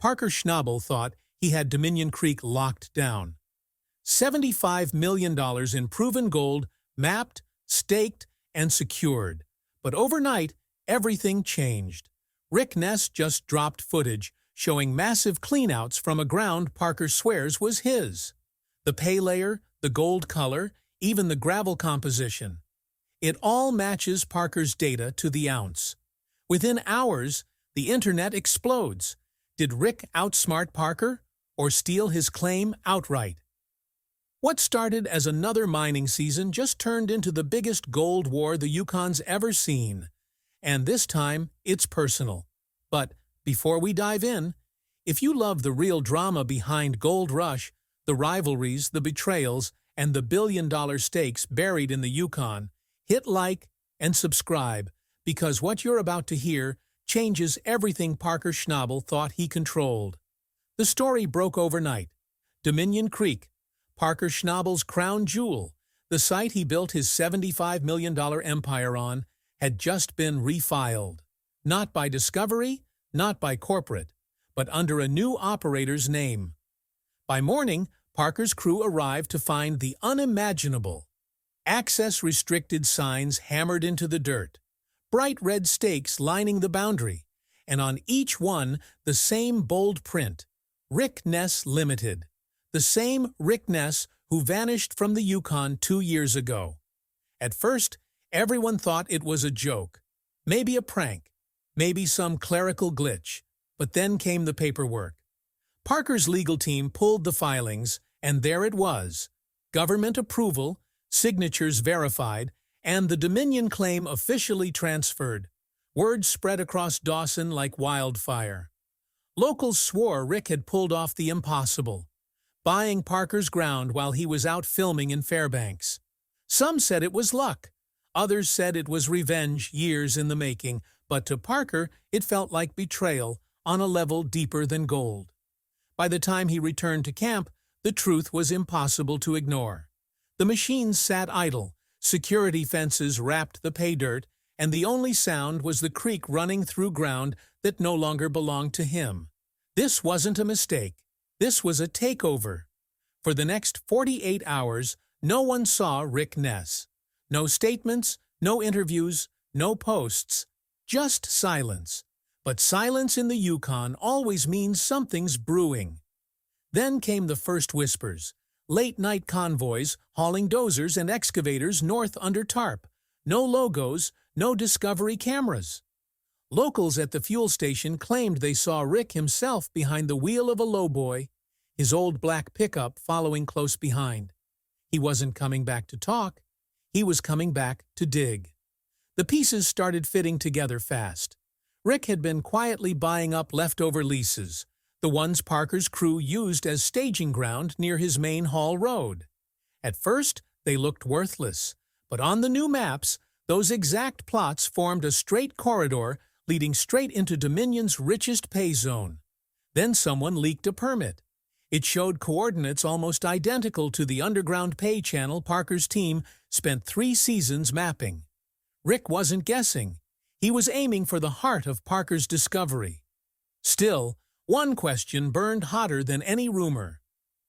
Parker Schnabel thought he had Dominion Creek locked down. $75 million in proven gold, mapped, staked, and secured. But overnight, everything changed. Rick Ness just dropped footage showing massive cleanouts from a ground Parker swears was his. The pay layer, the gold color, even the gravel composition. It all matches Parker's data to the ounce. Within hours, the internet explodes. Did Rick outsmart Parker or steal his claim outright? What started as another mining season just turned into the biggest gold war the Yukon's ever seen. And this time, it's personal. But before we dive in, if you love the real drama behind Gold Rush, the rivalries, the betrayals, and the billion-dollar stakes buried in the Yukon, hit like and subscribe, because what you're about to hear changes everything Parker Schnabel thought he controlled. The story broke overnight. Dominion Creek, Parker Schnabel's crown jewel, the site he built his $75 million empire on, had just been refiled. Not by Discovery, not by corporate, but under a new operator's name. By morning, Parker's crew arrived to find the unimaginable. Access-restricted signs hammered into the dirt, bright red stakes lining the boundary, and on each one the same bold print, Rick Ness Limited. The same Rick Ness who vanished from the Yukon 2 years ago. At first, everyone thought it was a joke, maybe a prank, maybe some clerical glitch, but then came the paperwork. Parker's legal team pulled the filings, and there it was. Government approval, signatures verified, and the Dominion claim officially transferred. Word spread across Dawson like wildfire. Locals swore Rick had pulled off the impossible, buying Parker's ground while he was out filming in Fairbanks. Some said it was luck. Others said it was revenge years in the making, but to Parker it felt like betrayal on a level deeper than gold. By the time he returned to camp, the truth was impossible to ignore. The machines sat idle, security fences wrapped the pay dirt, and the only sound was the creek running through ground that no longer belonged to him. This wasn't a mistake. This was a takeover. For the next 48 hours, no one saw Rick Ness. No statements, no interviews, no posts, just silence. But silence in the Yukon always means something's brewing. Then came the first whispers. Late-night convoys hauling dozers and excavators north under tarp. No logos, no Discovery cameras. Locals at the fuel station claimed they saw Rick himself behind the wheel of a lowboy, his old black pickup following close behind. He wasn't coming back to talk. He was coming back to dig. The pieces started fitting together fast. Rick had been quietly buying up leftover leases, the ones Parker's crew used as staging ground near his main haul road. At first, they looked worthless, but on the new maps, those exact plots formed a straight corridor leading straight into Dominion's richest pay zone. Then someone leaked a permit. It showed coordinates almost identical to the underground pay channel Parker's team spent 3 seasons mapping. Rick wasn't guessing. He was aiming for the heart of Parker's discovery. Still, one question burned hotter than any rumor.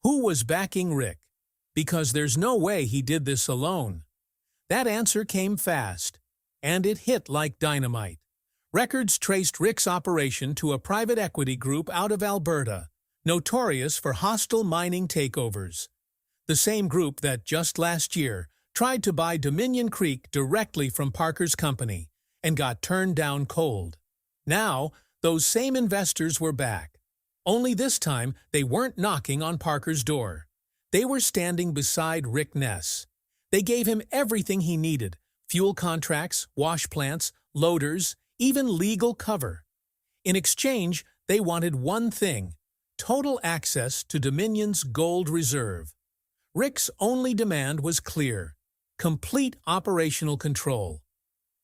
Who was backing Rick? Because there's no way he did this alone. That answer came fast, and it hit like dynamite. Records traced Rick's operation to a private equity group out of Alberta, notorious for hostile mining takeovers. The same group that just last year tried to buy Dominion Creek directly from Parker's company and got turned down cold. Now, those same investors were back. Only this time, they weren't knocking on Parker's door. They were standing beside Rick Ness. They gave him everything he needed: fuel contracts, wash plants, loaders, even legal cover. In exchange, they wanted one thing: total access to Dominion's gold reserve. Rick's only demand was clear: complete operational control.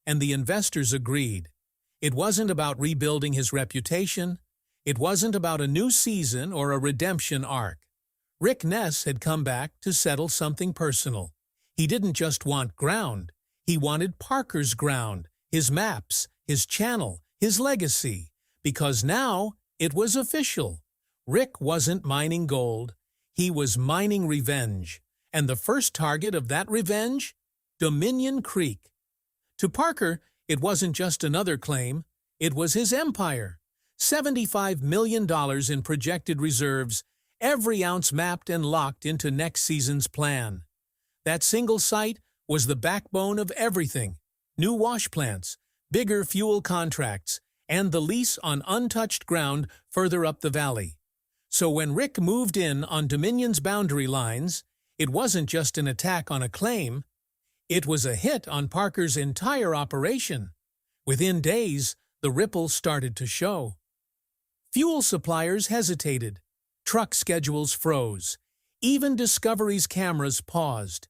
And the investors agreed. It wasn't about rebuilding his reputation. It wasn't about a new season or a redemption arc. Rick Ness had come back to settle something personal. He didn't just want ground. He wanted Parker's ground, his maps, his channel, his legacy. Because now It was official. Rick wasn't mining gold. He was mining revenge. And the first target of that revenge? Dominion Creek. To Parker, it wasn't just another claim. It was his empire. $75 million in projected reserves, every ounce mapped and locked into next season's plan. That single site was the backbone of everything. New wash plants, bigger fuel contracts, and the lease on untouched ground further up the valley. So when Rick moved in on Dominion's boundary lines, it wasn't just an attack on a claim. It was a hit on Parker's entire operation. Within days, the ripples started to show. Fuel suppliers hesitated. Truck schedules froze. Even Discovery's cameras paused.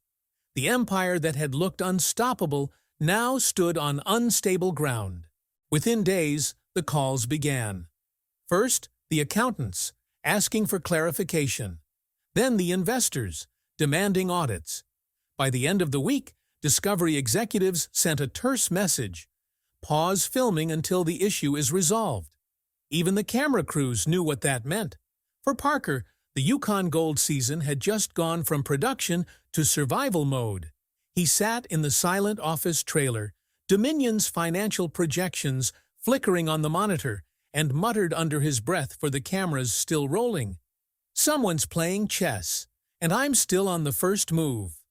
The empire that had looked unstoppable now stood on unstable ground. Within days, the calls began. First, the accountants, asking for clarification. Then the investors, demanding audits. By the end of the week, Discovery executives sent a terse message. Pause filming until the issue is resolved. Even the camera crews knew what that meant. For Parker, the Yukon gold season had just gone from production to survival mode. He sat in the silent office trailer, Dominion's financial projections flickering on the monitor, and muttered under his breath for the cameras still rolling. Someone's playing chess, and I'm still on the first move.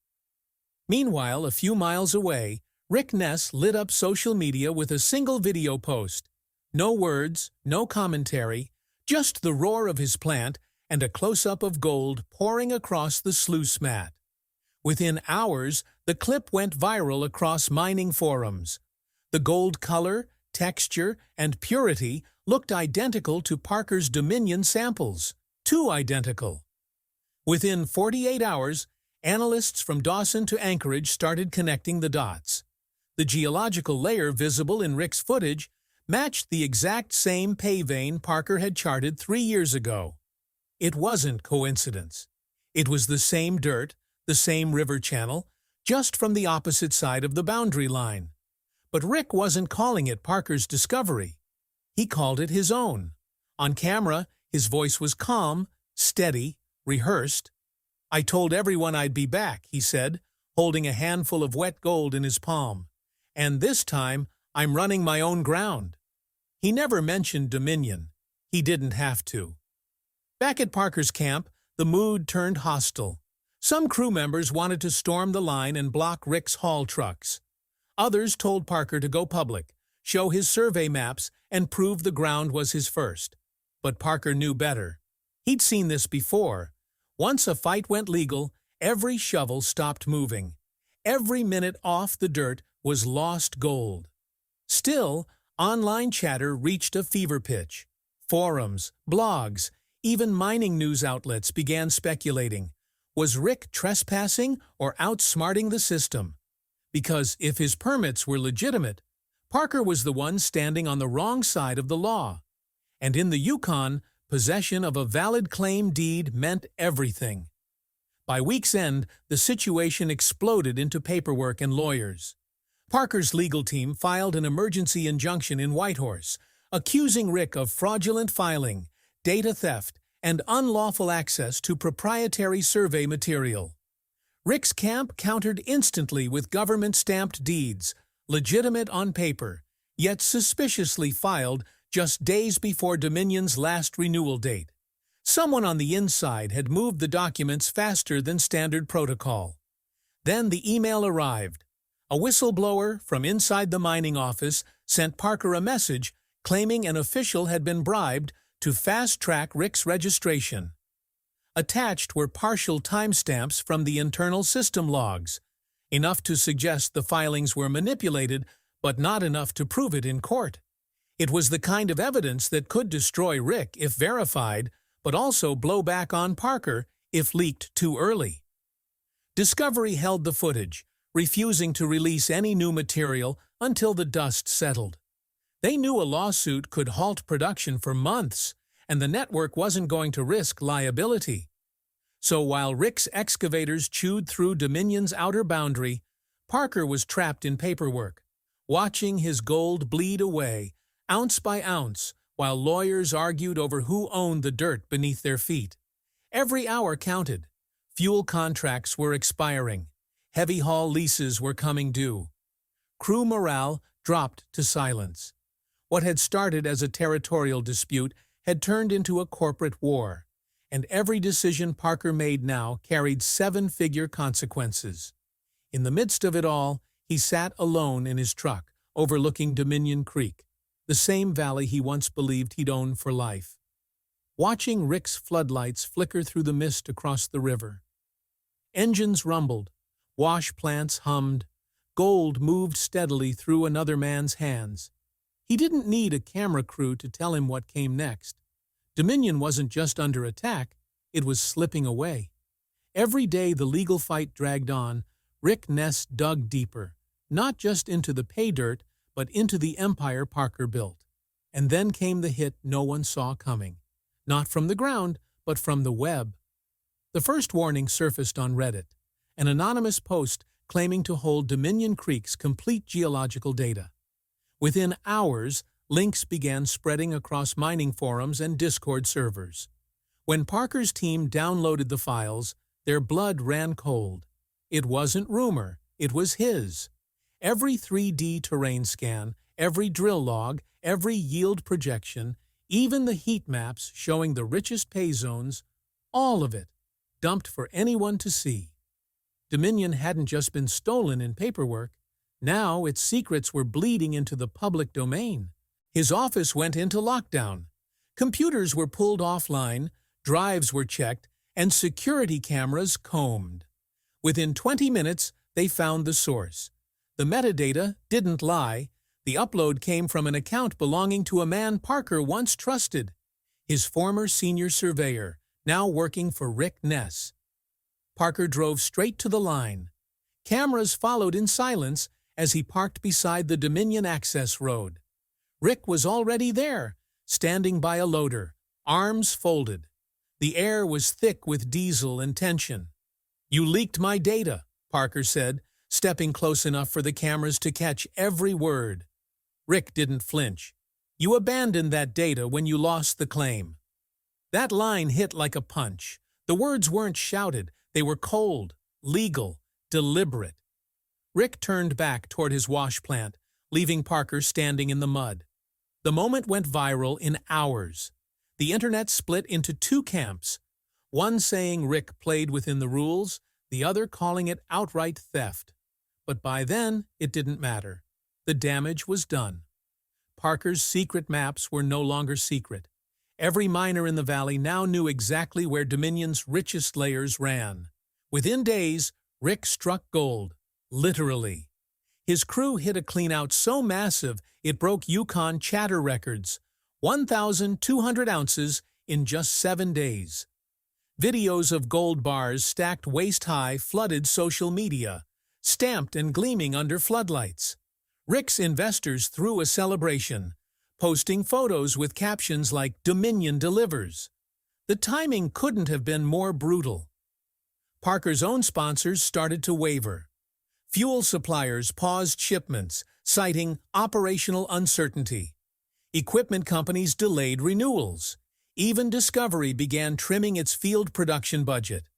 Meanwhile, a few miles away, Rick Ness lit up social media with a single video post. No words, no commentary, just the roar of his plant and a close-up of gold pouring across the sluice mat. Within hours, the clip went viral across mining forums. The gold color, texture, and purity looked identical to Parker's Dominion samples. Too identical. Within 48 hours, analysts from Dawson to Anchorage started connecting the dots. The geological layer visible in Rick's footage matched the exact same pay vein Parker had charted 3 years ago. It wasn't coincidence. It was the same dirt, the same river channel, just from the opposite side of the boundary line. But Rick wasn't calling it Parker's discovery. He called it his own. On camera, his voice was calm, steady, rehearsed. "I told everyone I'd be back," he said, holding a handful of wet gold in his palm. "And this time, I'm running my own ground." He never mentioned Dominion. He didn't have to. Back at Parker's camp, the mood turned hostile. Some crew members wanted to storm the line and block Rick's haul trucks. Others told Parker to go public, show his survey maps, and prove the ground was his first. But Parker knew better. He'd seen this before. Once a fight went legal, every shovel stopped moving. Every minute off the dirt was lost gold. Still, online chatter reached a fever pitch. Forums, blogs, even mining news outlets began speculating. Was Rick trespassing or outsmarting the system? Because if his permits were legitimate, Parker was the one standing on the wrong side of the law. And in the Yukon, possession of a valid claim deed meant everything. By week's end, the situation exploded into paperwork and lawyers. Parker's legal team filed an emergency injunction in Whitehorse, accusing Rick of fraudulent filing, data theft, and unlawful access to proprietary survey material. Rick's camp countered instantly with government-stamped deeds, legitimate on paper, yet suspiciously filed just days before Dominion's last renewal date. Someone on the inside had moved the documents faster than standard protocol. Then the email arrived. A whistleblower from inside the mining office sent Parker a message claiming an official had been bribed to fast-track Rick's registration. Attached were partial timestamps from the internal system logs, enough to suggest the filings were manipulated, but not enough to prove it in court. It was the kind of evidence that could destroy Rick if verified, but also blow back on Parker if leaked too early. Discovery held the footage, refusing to release any new material until the dust settled. They knew a lawsuit could halt production for months, and the network wasn't going to risk liability. So while Rick's excavators chewed through Dominion's outer boundary, Parker was trapped in paperwork, watching his gold bleed away, ounce by ounce, while lawyers argued over who owned the dirt beneath their feet. Every hour counted. Fuel contracts were expiring. Heavy haul leases were coming due. Crew morale dropped to silence. What had started as a territorial dispute had turned into a corporate war, and every decision Parker made now carried seven-figure consequences. In the midst of it all, he sat alone in his truck, overlooking Dominion Creek, the same valley he once believed he'd own for life. Watching Rick's floodlights flicker through the mist across the river. Engines rumbled, wash plants hummed, gold moved steadily through another man's hands. He didn't need a camera crew to tell him what came next. Dominion wasn't just under attack, it was slipping away. Every day the legal fight dragged on, Rick Ness dug deeper, not just into the pay dirt, but into the empire Parker built. And then came the hit no one saw coming. Not from the ground, but from the web. The first warning surfaced on Reddit, an anonymous post claiming to hold Dominion Creek's complete geological data. Within hours, links began spreading across mining forums and Discord servers. When Parker's team downloaded the files, their blood ran cold. It wasn't rumor, it was his. Every 3D terrain scan, every drill log, every yield projection, even the heat maps showing the richest pay zones, all of it, dumped for anyone to see. Dominion hadn't just been stolen in paperwork. Now its secrets were bleeding into the public domain. His office went into lockdown. Computers were pulled offline, drives were checked, and security cameras combed. Within 20 minutes, they found the source. The metadata didn't lie. The upload came from an account belonging to a man Parker once trusted, his former senior surveyor, now working for Rick Ness. Parker drove straight to the line. Cameras followed in silence as he parked beside the Dominion access road. Rick was already there, standing by a loader, arms folded. The air was thick with diesel and tension. "You leaked my data," Parker said, stepping close enough for the cameras to catch every word. Rick didn't flinch. "You abandoned that data when you lost the claim." That line hit like a punch. The words weren't shouted. They were cold, legal, deliberate. Rick turned back toward his wash plant, leaving Parker standing in the mud. The moment went viral in hours. The internet split into two camps, one saying Rick played within the rules, the other calling it outright theft. But by then, it didn't matter. The damage was done. Parker's secret maps were no longer secret. Every miner in the valley now knew exactly where Dominion's richest layers ran. Within days, Rick struck gold, literally. His crew hit a cleanout so massive it broke Yukon chatter records, 1,200 ounces in just 7 days. Videos of gold bars stacked waist-high flooded social media, stamped and gleaming under floodlights. Rick's investors threw a celebration, posting photos with captions like "Dominion delivers." The timing couldn't have been more brutal. Parker's own sponsors started to waver. Fuel suppliers paused shipments, citing operational uncertainty. Equipment companies delayed renewals. Even Discovery began trimming its field production budget.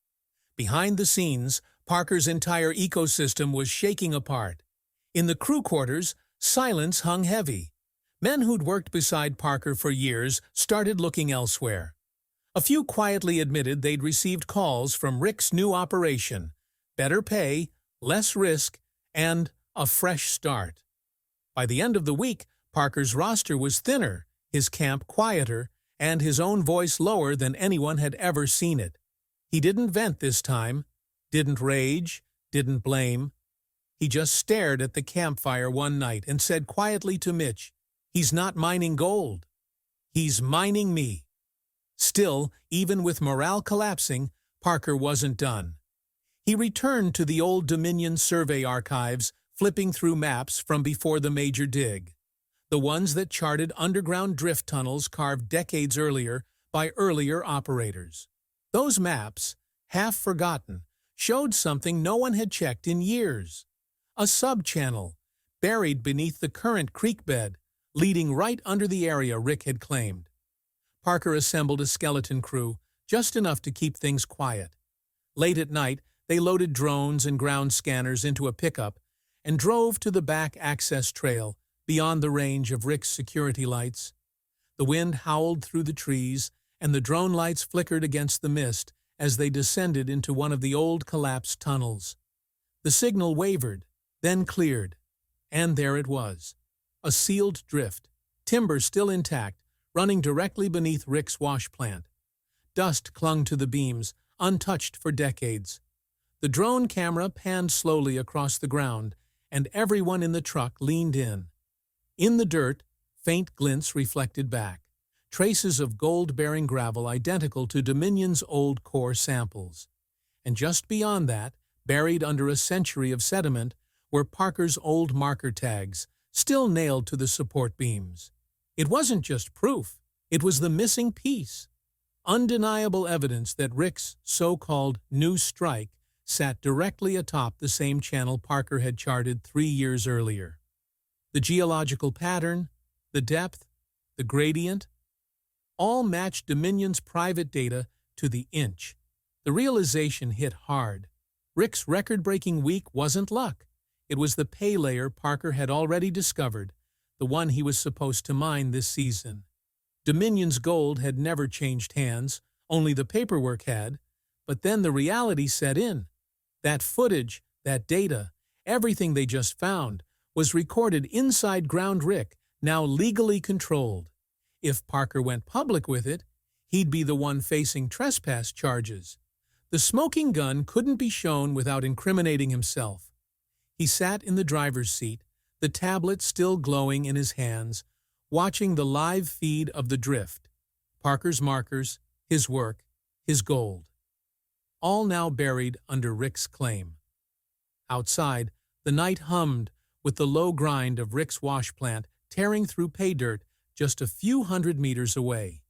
Behind the scenes, Parker's entire ecosystem was shaking apart. In the crew quarters, silence hung heavy. Men who'd worked beside Parker for years started looking elsewhere. A few quietly admitted they'd received calls from Rick's new operation: better pay, less risk, and a fresh start. By the end of the week, Parker's roster was thinner, his camp quieter, and his own voice lower than anyone had ever seen it. He didn't vent this time, didn't rage, didn't blame. He just stared at the campfire one night and said quietly to Mitch, "He's not mining gold. He's mining me." Still, even with morale collapsing, Parker wasn't done. He returned to the old Dominion survey archives, flipping through maps from before the major dig. The ones that charted underground drift tunnels carved decades earlier by earlier operators. Those maps, half forgotten, showed something no one had checked in years. A sub-channel, buried beneath the current creek bed, leading right under the area Rick had claimed. Parker assembled a skeleton crew, just enough to keep things quiet. Late at night, they loaded drones and ground scanners into a pickup and drove to the back access trail beyond the range of Rick's security lights. The wind howled through the trees, and the drone lights flickered against the mist as they descended into one of the old collapsed tunnels. The signal wavered, then cleared, and there it was. A sealed drift, timber still intact, running directly beneath Rick's wash plant. Dust clung to the beams, untouched for decades. The drone camera panned slowly across the ground, and everyone in the truck leaned in. In the dirt, faint glints reflected back, traces of gold-bearing gravel identical to Dominion's old core samples. And just beyond that, buried under a century of sediment, were Parker's old marker tags, still nailed to the support beams. It wasn't just proof, it was the missing piece. Undeniable evidence that Rick's so-called new strike sat directly atop the same channel Parker had charted 3 years earlier. The geological pattern, the depth, the gradient, all matched Dominion's private data to the inch. The realization hit hard. Rick's record-breaking week wasn't luck. It was the pay layer Parker had already discovered, the one he was supposed to mine this season. Dominion's gold had never changed hands, only the paperwork had, but then the reality set in. That footage, that data, everything they just found, was recorded inside Ground Rick, now legally controlled. If Parker went public with it, he'd be the one facing trespass charges. The smoking gun couldn't be shown without incriminating himself. He sat in the driver's seat, the tablet still glowing in his hands, watching the live feed of the drift. Parker's markers, his work, his gold. All now buried under Rick's claim. Outside, the night hummed with the low grind of Rick's wash plant tearing through pay dirt just a few hundred meters away.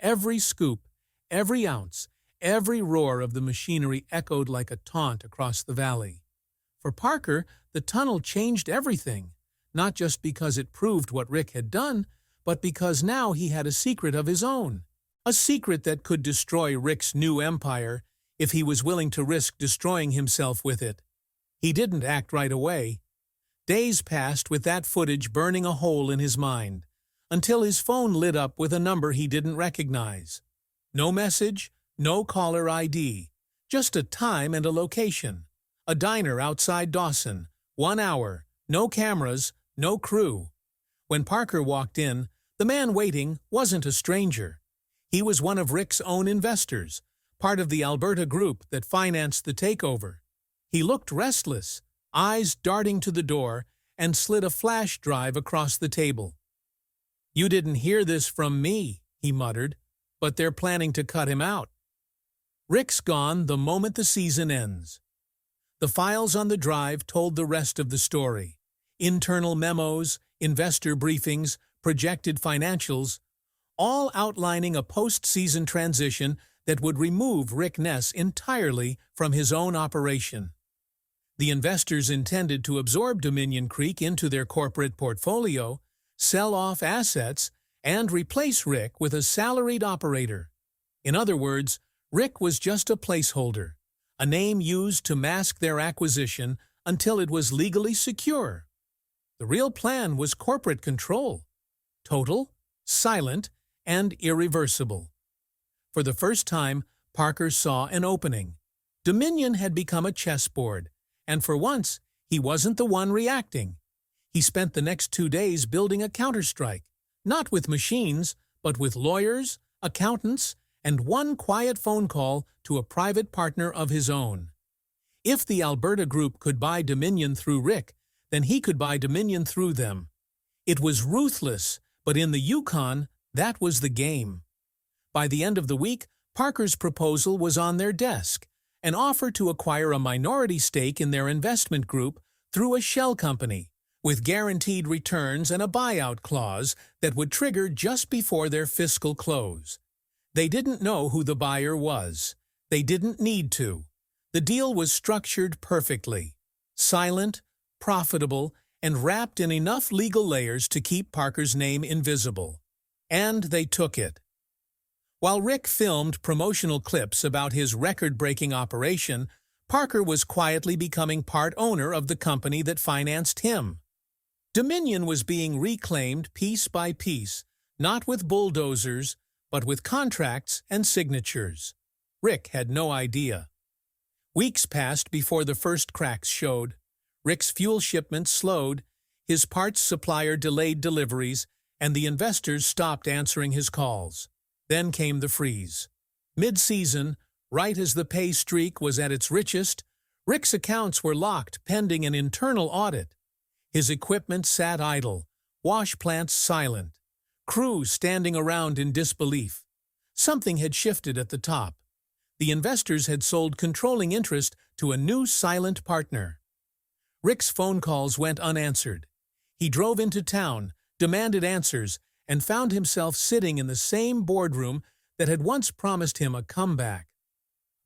Every scoop, every ounce, every roar of the machinery echoed like a taunt across the valley. For Parker, the tunnel changed everything, not just because it proved what Rick had done, but because now he had a secret of his own. A secret that could destroy Rick's new empire if he was willing to risk destroying himself with it. He didn't act right away. Days passed with that footage burning a hole in his mind, until his phone lit up with a number he didn't recognize. No message, no caller ID, just a time and a location. A diner outside Dawson, 1 hour, no cameras, no crew. When Parker walked in, the man waiting wasn't a stranger. He was one of Rick's own investors, part of the Alberta group that financed the takeover. He looked restless, eyes darting to the door, and slid a flash drive across the table. "You didn't hear this from me," he muttered, "but they're planning to cut him out." Rick's gone the moment the season ends. The files on the drive told the rest of the story. Internal memos, investor briefings, projected financials, all outlining a post-season transition that would remove Rick Ness entirely from his own operation. The investors intended to absorb Dominion Creek into their corporate portfolio, sell off assets, and replace Rick with a salaried operator. In other words, Rick was just a placeholder, a name used to mask their acquisition until it was legally secure. The real plan was corporate control, total, silent, and irreversible. For the first time, Parker saw an opening. Dominion had become a chessboard, and for once, he wasn't the one reacting. He spent the next 2 days building a counterstrike, not with machines, but with lawyers, accountants, and one quiet phone call to a private partner of his own. If the Alberta group could buy Dominion through Rick, then he could buy Dominion through them. It was ruthless, but in the Yukon, that was the game. By the end of the week, Parker's proposal was on their desk, an offer to acquire a minority stake in their investment group through a shell company, with guaranteed returns and a buyout clause that would trigger just before their fiscal close. They didn't know who the buyer was. They didn't need to. The deal was structured perfectly. Silent, profitable, and wrapped in enough legal layers to keep Parker's name invisible. And they took it. While Rick filmed promotional clips about his record-breaking operation, Parker was quietly becoming part owner of the company that financed him. Dominion was being reclaimed piece by piece, not with bulldozers, but with contracts and signatures. Rick had no idea. Weeks passed before the first cracks showed. Rick's fuel shipments slowed, his parts supplier delayed deliveries, and the investors stopped answering his calls. Then came the freeze. Mid-season, right as the pay streak was at its richest, Rick's accounts were locked pending an internal audit. His equipment sat idle, wash plants silent, crews standing around in disbelief. Something had shifted at the top. The investors had sold controlling interest to a new silent partner. Rick's phone calls went unanswered. He drove into town, demanded answers, and found himself sitting in the same boardroom that had once promised him a comeback.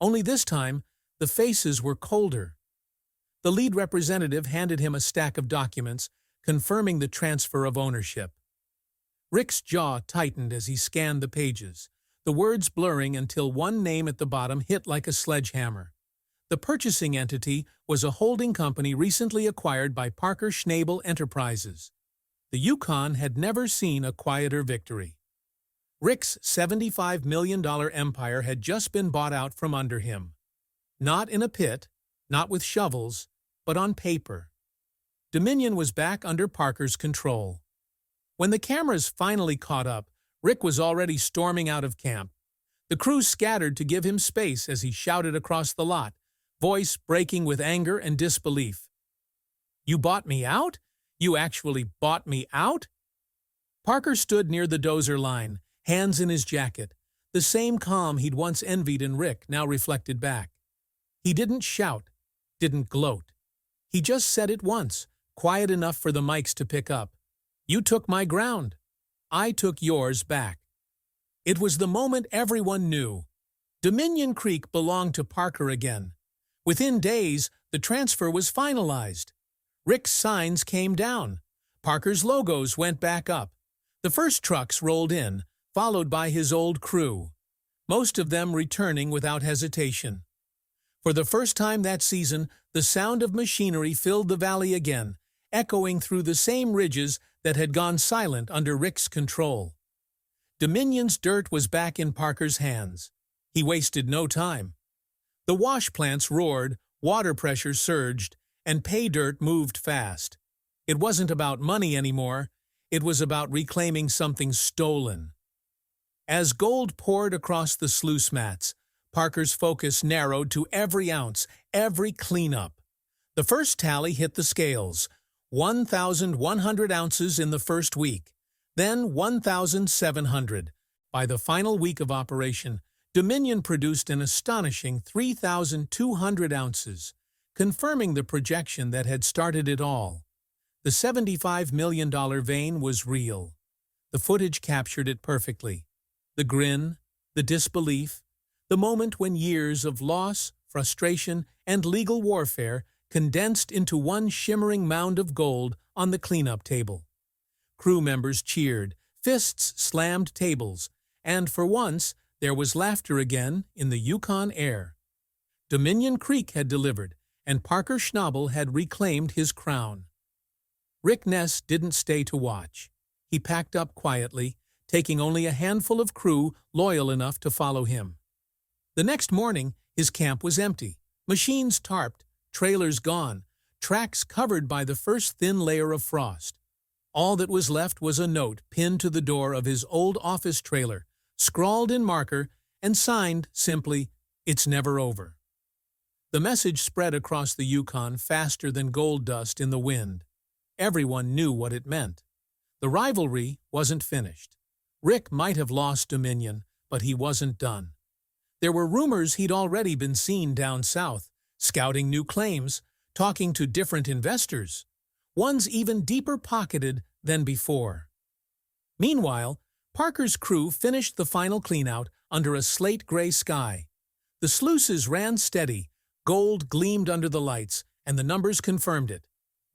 Only this time, the faces were colder. The lead representative handed him a stack of documents confirming the transfer of ownership. Rick's jaw tightened as he scanned the pages, the words blurring until one name at the bottom hit like a sledgehammer. The purchasing entity was a holding company recently acquired by Parker Schnabel Enterprises. The Yukon had never seen a quieter victory. Rick's $75 million empire had just been bought out from under him. Not in a pit, not with shovels, but on paper. Dominion was back under Parker's control. When the cameras finally caught up, Rick was already storming out of camp. The crew scattered to give him space as he shouted across the lot, voice breaking with anger and disbelief. "You bought me out? You actually bought me out?" Parker stood near the dozer line, hands in his jacket. The same calm he'd once envied in Rick now reflected back. He didn't shout, didn't gloat. He just said it once, quiet enough for the mics to pick up. "You took my ground. I took yours back." It was the moment everyone knew. Dominion Creek belonged to Parker again. Within days, the transfer was finalized. Rick's signs came down. Parker's logos went back up. The first trucks rolled in, followed by his old crew, most of them returning without hesitation. For the first time that season, the sound of machinery filled the valley again, echoing through the same ridges that had gone silent under Rick's control. Dominion's dirt was back in Parker's hands. He wasted no time. The wash plants roared, water pressure surged, and pay dirt moved fast. It wasn't about money anymore. It was about reclaiming something stolen. As gold poured across the sluice mats, Parker's focus narrowed to every ounce, every cleanup. The first tally hit the scales, 1,100 ounces in the first week, then 1,700. By the final week of operation, Dominion produced an astonishing 3,200 ounces, confirming the projection that had started it all. The $75 million vein was real. The footage captured it perfectly. The grin, the disbelief, the moment when years of loss, frustration, and legal warfare condensed into one shimmering mound of gold on the cleanup table. Crew members cheered, fists slammed tables, and for once there was laughter again in the Yukon air. Dominion Creek had delivered, and Parker Schnabel had reclaimed his crown. Rick Ness didn't stay to watch. He packed up quietly, taking only a handful of crew loyal enough to follow him. The next morning, his camp was empty, machines tarped, trailers gone, tracks covered by the first thin layer of frost. All that was left was a note pinned to the door of his old office trailer, scrawled in marker and signed simply, "It's never over." The message spread across the Yukon faster than gold dust in the wind. Everyone knew what it meant. The rivalry wasn't finished. Rick might have lost Dominion, but he wasn't done. There were rumors he'd already been seen down south, scouting new claims, talking to different investors, ones even deeper pocketed than before. Meanwhile, Parker's crew finished the final cleanout under a slate-gray sky. The sluices ran steady, gold gleamed under the lights, and the numbers confirmed it.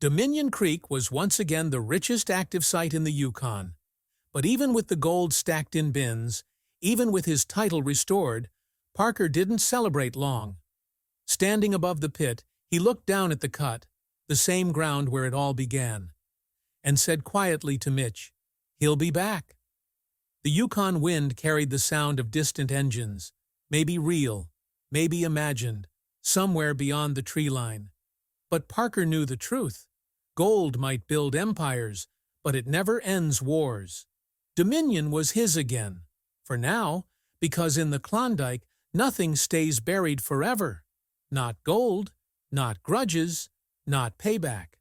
Dominion Creek was once again the richest active site in the Yukon. But even with the gold stacked in bins, even with his title restored, Parker didn't celebrate long. Standing above the pit, he looked down at the cut, the same ground where it all began, and said quietly to Mitch, "He'll be back." The Yukon wind carried the sound of distant engines, maybe real, maybe imagined, somewhere beyond the tree line. But Parker knew the truth. Gold might build empires, but it never ends wars. Dominion was his again, for now, because in the Klondike, nothing stays buried forever. Not gold, not grudges, not payback.